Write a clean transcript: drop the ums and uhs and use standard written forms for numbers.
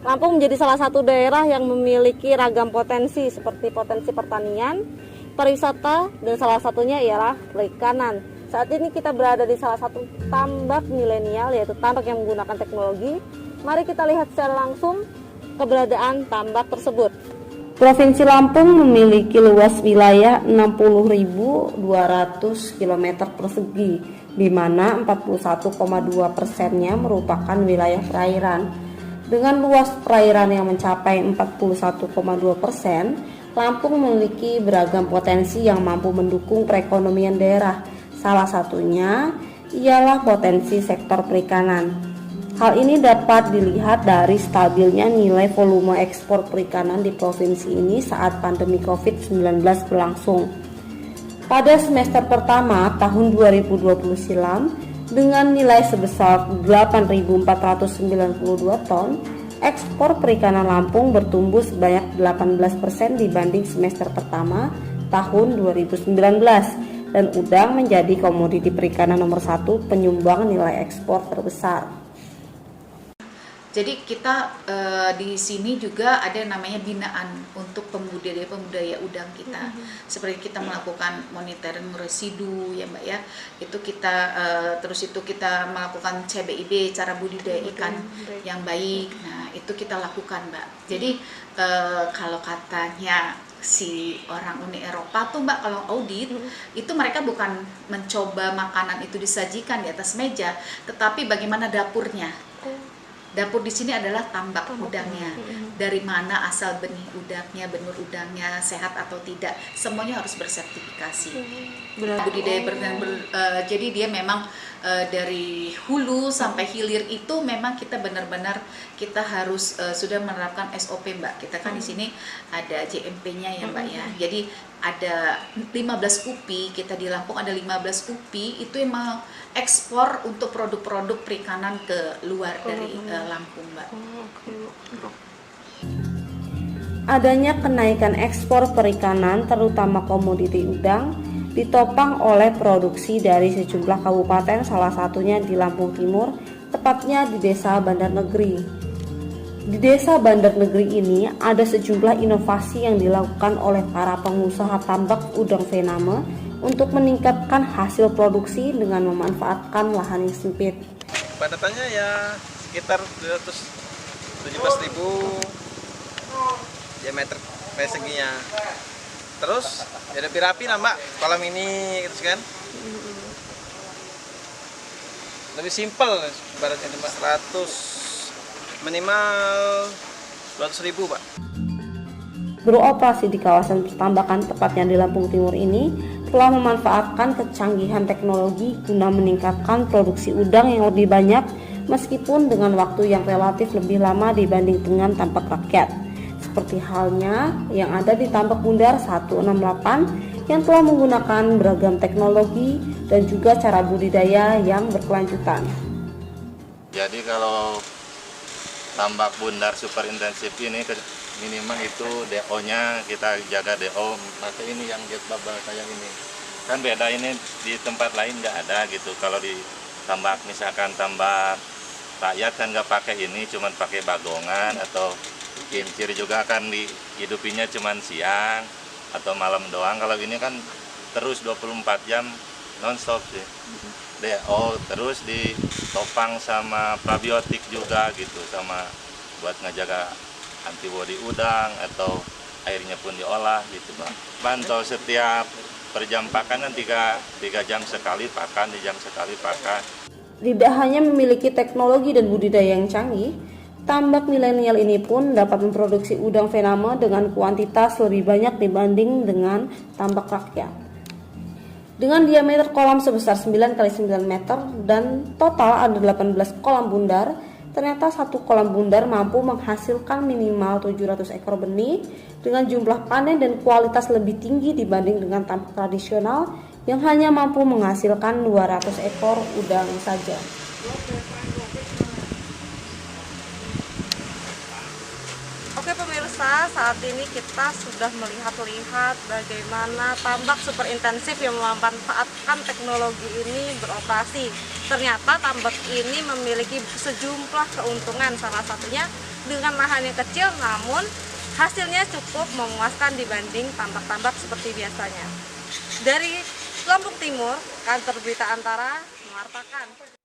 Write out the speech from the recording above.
Lampung menjadi salah satu daerah yang memiliki ragam potensi seperti potensi pertanian, pariwisata, dan salah satunya ialah perikanan. Saat ini kita berada di salah satu tambak milenial, yaitu tambak yang menggunakan teknologi. Mari kita lihat secara langsung keberadaan tambak tersebut. Provinsi Lampung memiliki luas wilayah 60.200 km persegi, di mana 41,2%-nya merupakan wilayah perairan. Dengan luas perairan yang mencapai 41,2%, Lampung memiliki beragam potensi yang mampu mendukung perekonomian daerah. Salah satunya ialah potensi sektor perikanan. Hal ini dapat dilihat dari stabilnya nilai volume ekspor perikanan di provinsi ini saat pandemi COVID-19 berlangsung. Pada semester pertama tahun 2020 silam, dengan nilai sebesar 8.492 ton, ekspor perikanan Lampung bertumbuh sebanyak 18% dibanding semester pertama tahun 2019, dan udang menjadi komoditi perikanan nomor 1 penyumbang nilai ekspor terbesar. Jadi kita di sini juga ada namanya binaan untuk pembudidaya udang kita. Seperti kita melakukan monitoring residu ya Mbak ya. Itu kita terus itu kita melakukan CBIB, cara budidaya ikan yang baik. Nah, itu kita lakukan Mbak. Jadi kalau katanya si orang Uni Eropa tuh Mbak, kalau audit itu mereka bukan mencoba makanan itu disajikan di atas meja, tetapi bagaimana dapurnya. Dapur di sini adalah tambak udangnya. Dari mana asal benih udangnya, benur udangnya, sehat atau tidak, semuanya harus bersertifikasi. Budidaya jadi dia memang dari hulu sampai hilir itu memang kita benar-benar kita harus sudah menerapkan SOP Mbak. Kita kan di sini ada JMP-nya ya Mbak ya. Jadi ada 15 UPI, kita di Lampung ada 15 UPI itu emang ekspor untuk produk-produk perikanan ke luar dari Lampung Mbak. Adanya kenaikan ekspor perikanan terutama komoditi udang ditopang oleh produksi dari sejumlah kabupaten, salah satunya di Lampung Timur, tepatnya di Desa Bandar Negeri. Di Desa Bandar Negeri ini ada sejumlah inovasi yang dilakukan oleh para pengusaha tambak udang Vename untuk meningkatkan hasil produksi dengan memanfaatkan lahan yang sempit. Padatannya ya sekitar 217.000 diameter perseginya. Terus ya lebih rapi lah Mbak kolam ini gitu kan. Lebih simpel ibaratnya Mbak, 100 minimal 200.000 Pak. Beroperasi di kawasan pertambakan tepatnya di Lampung Timur ini telah memanfaatkan kecanggihan teknologi guna meningkatkan produksi udang yang lebih banyak meskipun dengan waktu yang relatif lebih lama dibanding dengan tambak rakyat. Seperti halnya yang ada di tambak bundar 168 yang telah menggunakan beragam teknologi dan juga cara budidaya yang berkelanjutan. Jadi kalau tambak bundar super intensif ini minimal itu DO-nya kita jaga DO, pakai ini yang jet bubble kayak ini. Kan beda ini di tempat lain nggak ada gitu. Kalau di tambak misalkan tambak rakyat kan nggak pakai ini, cuman pakai bagongan atau kincir juga kan dihidupinya cuman siang atau malam doang. Kalau ini kan terus 24 jam non-stop sih. DO terus ditopang sama probiotik juga gitu, sama buat ngejaga antibodi udang atau airnya pun diolah gitu Bang. Pantau setiap per jam pakan kan 3 jam sekali pakan, 2 jam sekali pakan. Tidak hanya memiliki teknologi dan budidaya yang canggih, tambak milenial ini pun dapat memproduksi udang Vename dengan kuantitas lebih banyak dibanding dengan tambak rakyat. Dengan diameter kolam sebesar 9 x 9 meter dan total ada 18 kolam bundar, ternyata satu kolam bundar mampu menghasilkan minimal 700 ekor benih dengan jumlah panen dan kualitas lebih tinggi dibanding dengan tambak tradisional yang hanya mampu menghasilkan 200 ekor udang saja. Oke pemirsa, saat ini kita sudah melihat bagaimana tambak super intensif yang memanfaatkan teknologi ini beroperasi. Ternyata tambak ini memiliki sejumlah keuntungan, salah satunya dengan lahan yang kecil, namun hasilnya cukup memuaskan dibanding tambak-tambak seperti biasanya. Dari Lombok Timur, Kantor Berita Antara mewartakan.